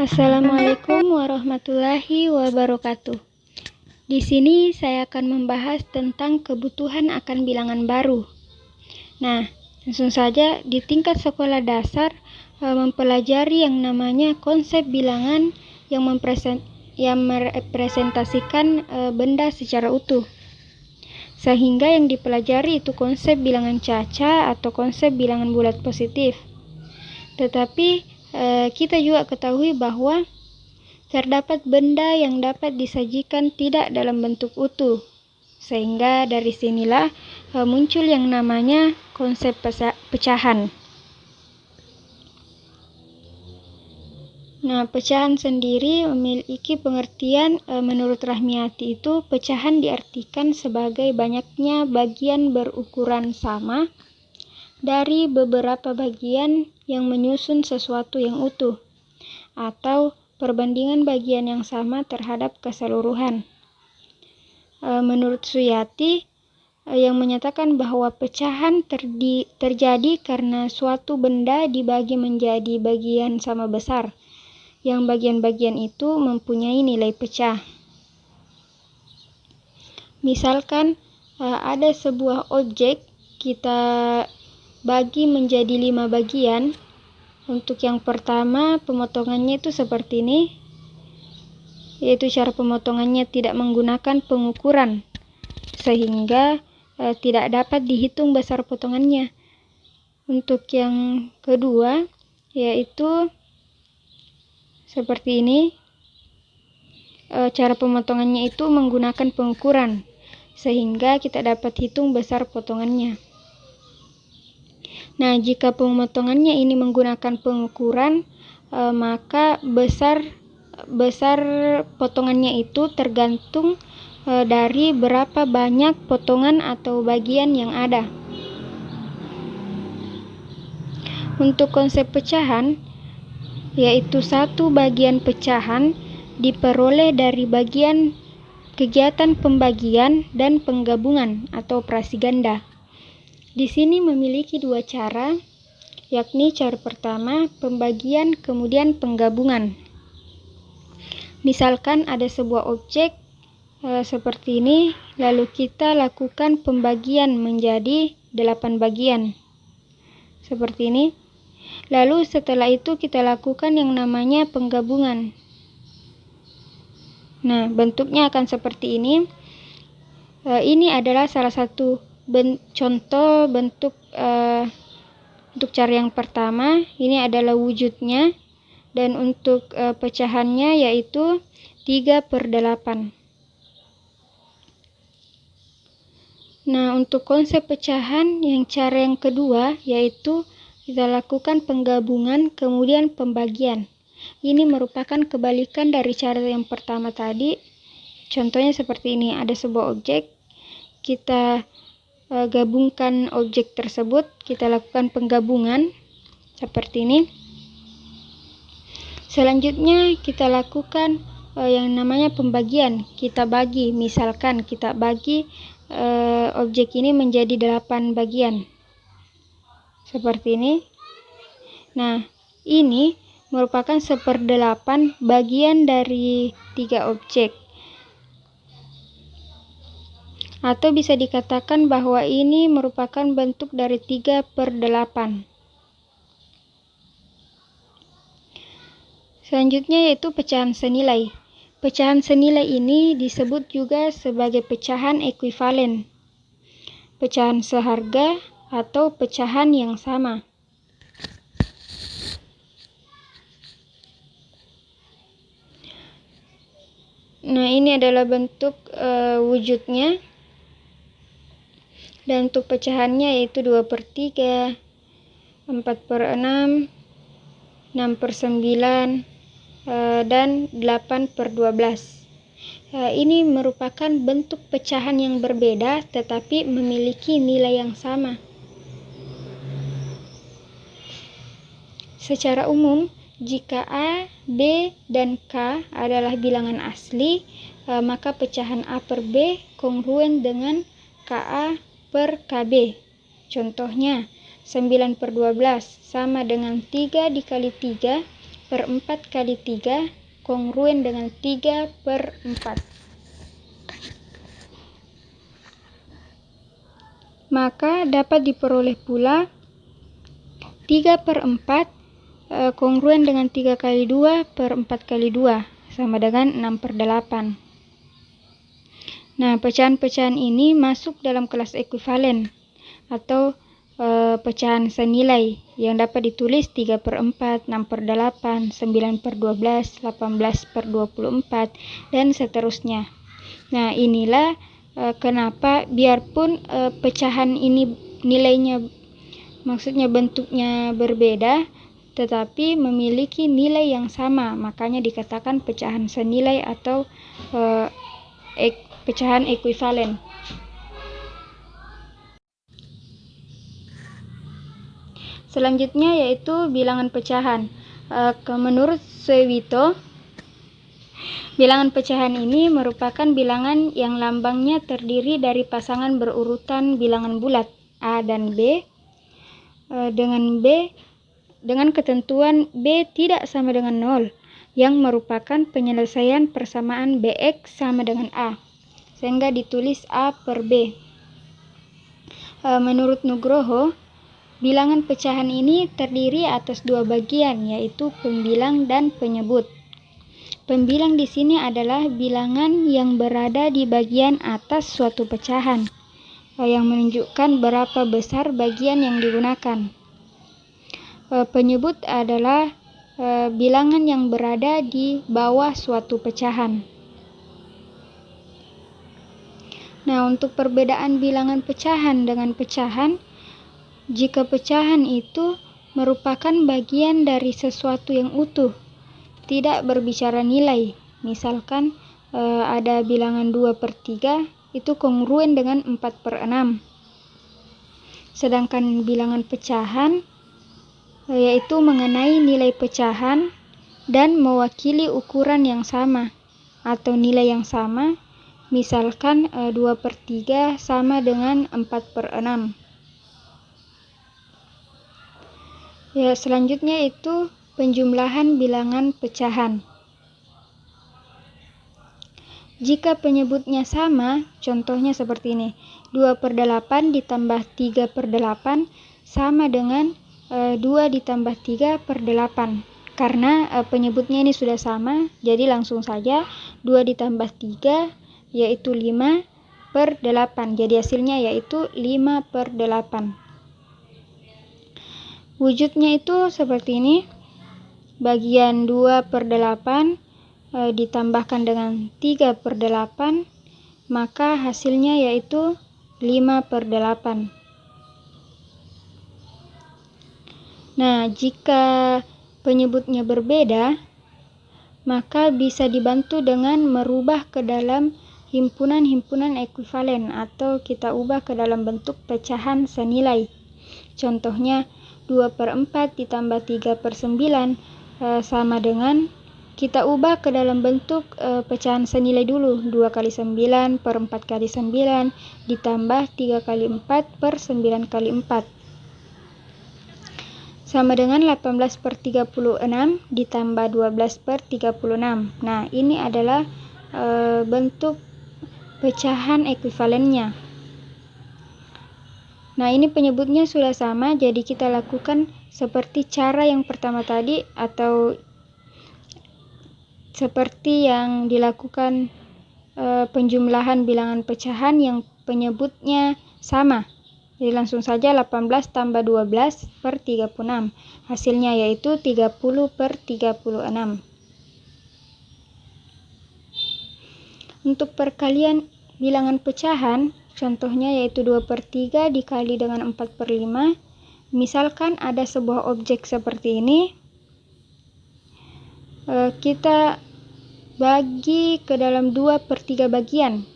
Assalamualaikum warahmatullahi wabarakatuh. Di sini saya akan membahas tentang kebutuhan akan bilangan baru. Nah, langsung saja di tingkat sekolah dasar mempelajari yang namanya konsep bilangan yang merepresentasikan benda secara utuh. Sehingga yang dipelajari itu konsep bilangan caca atau konsep bilangan bulat positif. Tetapi kita juga ketahui bahwa terdapat benda yang dapat disajikan tidak dalam bentuk utuh, sehingga dari sinilah muncul yang namanya konsep pecahan. Nah, pecahan sendiri memiliki pengertian menurut Rahmiati itu pecahan diartikan sebagai banyaknya bagian berukuran sama dari beberapa bagian yang menyusun sesuatu yang utuh, atau perbandingan bagian yang sama terhadap keseluruhan. Menurut Suyati, yang menyatakan bahwa pecahan terjadi karena suatu benda dibagi menjadi bagian sama besar, yang bagian-bagian itu mempunyai nilai pecah. Misalkan ada sebuah objek, kita bagi menjadi 5 bagian. Untuk yang pertama, pemotongannya itu seperti ini, yaitu cara pemotongannya tidak menggunakan pengukuran, sehingga tidak dapat dihitung besar potongannya. Untuk yang kedua, yaitu seperti ini, cara pemotongannya itu menggunakan pengukuran, sehingga kita dapat hitung besar potongannya. Nah, jika pemotongannya ini menggunakan pengukuran, maka besar potongannya itu tergantung dari berapa banyak potongan atau bagian yang ada. Untuk konsep pecahan, yaitu satu bagian pecahan diperoleh dari bagian kegiatan pembagian dan penggabungan atau operasi ganda. Di sini memiliki dua cara, yakni cara pertama pembagian kemudian penggabungan. Misalkan ada sebuah objek seperti ini, lalu kita lakukan pembagian menjadi 8 bagian seperti ini. Lalu setelah itu kita lakukan yang namanya penggabungan. Nah, bentuknya akan seperti ini. Ini adalah salah satu contoh bentuk untuk cara yang pertama. Ini adalah wujudnya, dan untuk pecahannya yaitu 3/8. Nah, untuk konsep pecahan yang cara yang kedua yaitu kita lakukan penggabungan kemudian pembagian. Ini merupakan kebalikan dari cara yang pertama tadi. Contohnya seperti ini, ada sebuah objek, kita gabungkan objek tersebut, kita lakukan penggabungan seperti ini. Selanjutnya kita lakukan yang namanya pembagian. Kita bagi, misalkan kita bagi objek ini menjadi 8 bagian seperti ini. Nah, ini merupakan 1/8 bagian dari 3 objek. Atau bisa dikatakan bahwa ini merupakan bentuk dari 3/8. Selanjutnya yaitu pecahan senilai. Pecahan senilai ini disebut juga sebagai pecahan ekuivalen, pecahan seharga, atau pecahan yang sama. Nah, ini adalah bentuk wujudnya. Dan untuk pecahannya yaitu 2/3, 4/6, 6/9, dan 8/12. Ini merupakan bentuk pecahan yang berbeda tetapi memiliki nilai yang sama. Secara umum, jika A, B, dan K adalah bilangan asli, maka pecahan A/B kongruen dengan KA/KB. Contohnya, 9/12 sama dengan 3 dikali 3 per 4 kali 3 kongruen dengan 3 per 4. Maka dapat diperoleh pula 3 per 4 kongruen dengan 3 kali 2 per 4 kali 2 sama dengan 6 per 8. Nah, pecahan-pecahan ini masuk dalam kelas ekuivalen atau pecahan senilai yang dapat ditulis 3 per 4, 6 per 8, 9 per 12, 18 per 24, dan seterusnya. Nah, inilah kenapa biarpun pecahan ini nilainya, maksudnya bentuknya berbeda, tetapi memiliki nilai yang sama, makanya dikatakan pecahan senilai atau pecahan ekuivalen. Selanjutnya yaitu bilangan pecahan. Menurut Sewito, bilangan pecahan ini merupakan bilangan yang lambangnya terdiri dari pasangan berurutan bilangan bulat A dan B, dengan ketentuan B tidak sama dengan 0, yang merupakan penyelesaian persamaan Bx sama dengan A, sehingga ditulis A per B. Menurut Nugroho, bilangan pecahan ini terdiri atas dua bagian, yaitu pembilang dan penyebut. Pembilang di sini adalah bilangan yang berada di bagian atas suatu pecahan, yang menunjukkan berapa besar bagian yang digunakan. Penyebut adalah bilangan yang berada di bawah suatu pecahan. Nah, untuk perbedaan bilangan pecahan dengan pecahan, jika pecahan itu merupakan bagian dari sesuatu yang utuh, tidak berbicara nilai. Misalkan ada bilangan 2 per 3, itu kongruen dengan 4 per 6. Sedangkan bilangan pecahan yaitu mengenai nilai pecahan dan mewakili ukuran yang sama atau nilai yang sama. Misalkan 2 per 3 sama dengan 4 per 6. Ya, selanjutnya itu penjumlahan bilangan pecahan. Jika penyebutnya sama, contohnya seperti ini. 2 per 8 ditambah 3 per 8 sama dengan 2 ditambah 3 per 8. Karena penyebutnya ini sudah sama, jadi langsung saja 2 ditambah 3 yaitu 5 per 8. Jadi hasilnya yaitu 5 per 8. Wujudnya itu seperti ini. Bagian 2 per 8 ditambahkan dengan 3 per 8, maka hasilnya yaitu 5 per 8. Nah, jika penyebutnya berbeda, maka bisa dibantu dengan merubah ke dalam himpunan-himpunan ekuivalen atau kita ubah ke dalam bentuk pecahan senilai. Contohnya 2 per 4 ditambah 3 per 9 sama dengan, kita ubah ke dalam bentuk pecahan senilai dulu. 2 kali 9 per 4 kali 9 ditambah 3 kali 4 per 9 kali 4 sama dengan 18 per 36 ditambah 12 per 36. Nah, ini adalah bentuk pecahan ekuivalennya. Nah, ini penyebutnya sudah sama, jadi kita lakukan seperti cara yang pertama tadi atau seperti yang dilakukan penjumlahan bilangan pecahan yang penyebutnya sama. Jadi langsung saja 18 tambah 12 per 36. Hasilnya yaitu 30 per 36. Untuk perkalian bilangan pecahan, contohnya yaitu 2 per 3 dikali dengan 4 per 5. Misalkan ada sebuah objek seperti ini, kita bagi ke dalam 2 per 3 bagian.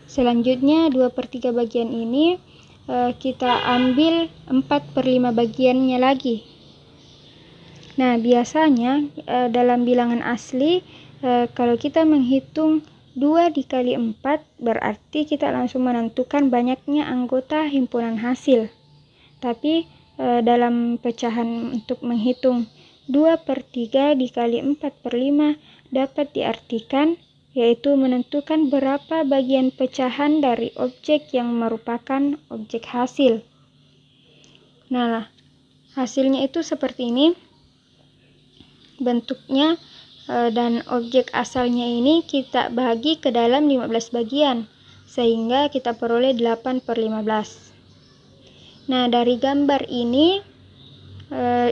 Selanjutnya 2 per 3 bagian ini kita ambil 4 per 5 bagiannya lagi. Nah, biasanya dalam bilangan asli, kalau kita menghitung 2 dikali 4, berarti kita langsung menentukan banyaknya anggota himpunan hasil. Tapi dalam pecahan untuk menghitung 2/3 dikali 4/5 dapat diartikan yaitu menentukan berapa bagian pecahan dari objek yang merupakan objek hasil. Nah, hasilnya itu seperti ini bentuknya, dan objek asalnya ini kita bagi ke dalam 15 bagian sehingga kita peroleh 8/15. Nah, dari gambar ini,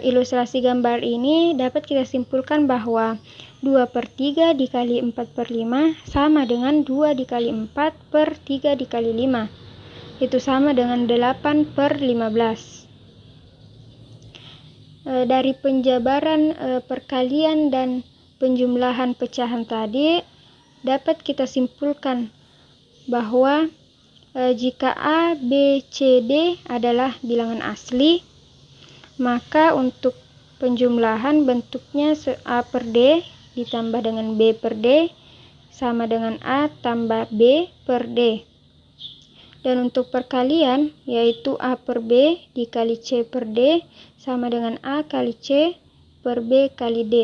ilustrasi gambar ini dapat kita simpulkan bahwa 2/3 dikali 4/5 sama dengan 2 dikali 4 per 3 dikali 5. Itu sama dengan 8/15. Dari penjabaran perkalian dan penjumlahan pecahan tadi dapat kita simpulkan bahwa jika A, B, C, D adalah bilangan asli, maka untuk penjumlahan bentuknya A per D ditambah dengan B per D sama dengan A tambah B per D. Dan untuk perkalian yaitu A per B dikali C per D sama dengan A kali C per B kali D.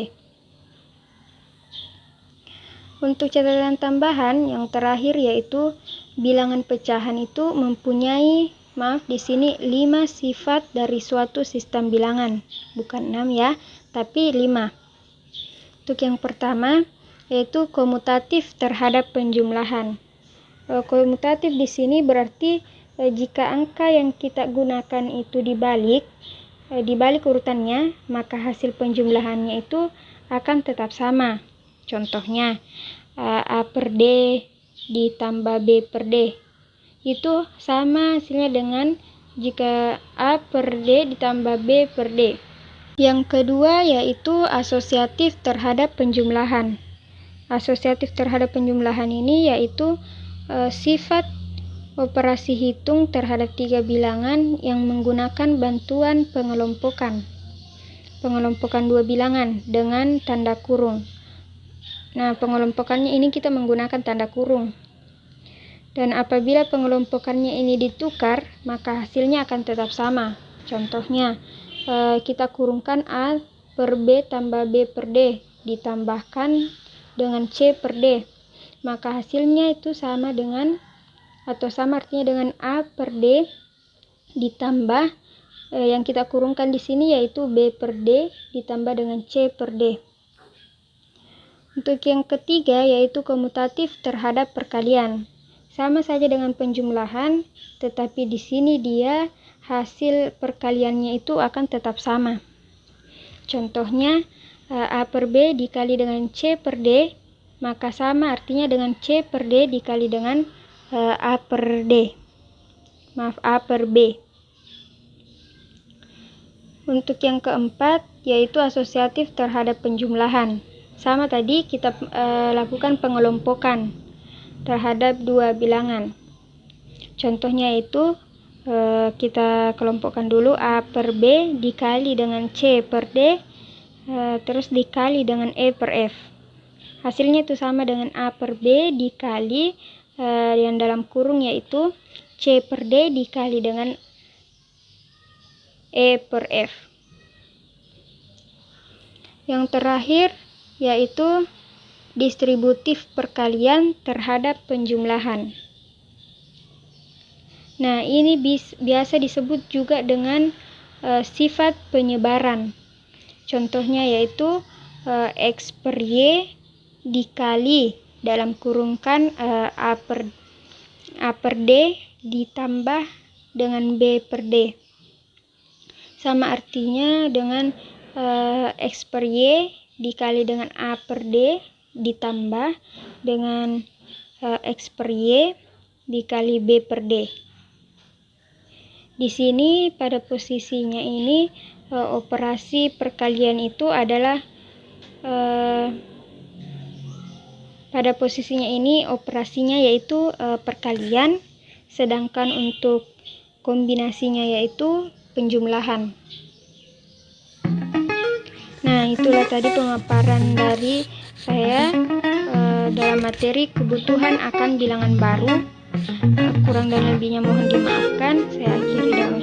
Untuk catatan tambahan yang terakhir yaitu bilangan pecahan itu mempunyai, di sini 5 sifat dari suatu sistem bilangan. Bukan 6 ya, tapi 5. Untuk yang pertama yaitu komutatif terhadap penjumlahan. Komutatif di sini berarti jika angka yang kita gunakan itu dibalik urutannya, maka hasil penjumlahannya itu akan tetap sama. Contohnya A per D ditambah B per D itu sama hasilnya dengan jika A per D ditambah B per D. Yang kedua yaitu asosiatif terhadap penjumlahan. Asosiatif terhadap penjumlahan ini yaitu sifat operasi hitung terhadap 3 bilangan yang menggunakan bantuan pengelompokan 2 bilangan dengan tanda kurung. Nah, pengelompokannya ini kita menggunakan tanda kurung. Dan apabila pengelompokannya ini ditukar, maka hasilnya akan tetap sama. Contohnya, kita kurungkan A per B tambah B per D ditambahkan dengan C per D. Maka hasilnya itu sama dengan artinya dengan A per D ditambah yang kita kurungkan di sini yaitu B per D ditambah dengan C per D. Untuk yang ketiga yaitu komutatif terhadap perkalian. Sama saja dengan penjumlahan, tetapi di sini dia hasil perkaliannya itu akan tetap sama. Contohnya A per B dikali dengan C per D, maka sama artinya dengan C per D dikali dengan A per B. Untuk yang keempat yaitu asosiatif terhadap penjumlahan. Sama tadi kita lakukan pengelompokan terhadap 2 bilangan. Contohnya itu kita kelompokkan dulu A per B dikali dengan C per D terus dikali dengan E per F. Hasilnya itu sama dengan A per B dikali yang dalam kurung yaitu C per D dikali dengan E per F. Yang terakhir yaitu distributif perkalian terhadap penjumlahan. Nah, ini biasa disebut juga dengan sifat penyebaran. Contohnya yaitu X per Y dikali dalam kurungkan A per D ditambah dengan B per D. Sama artinya dengan X per Y dikali dengan A per D ditambah dengan X per Y dikali B per D. Di sini pada posisinya ini operasi perkalian itu adalah pada posisinya ini operasinya yaitu perkalian, sedangkan untuk kombinasinya yaitu penjumlahan. Nah, itulah tadi pemaparan dari saya dalam materi kebutuhan akan bilangan baru. Kurang dan lebihnya mohon dimaafkan. Saya akhiri dengan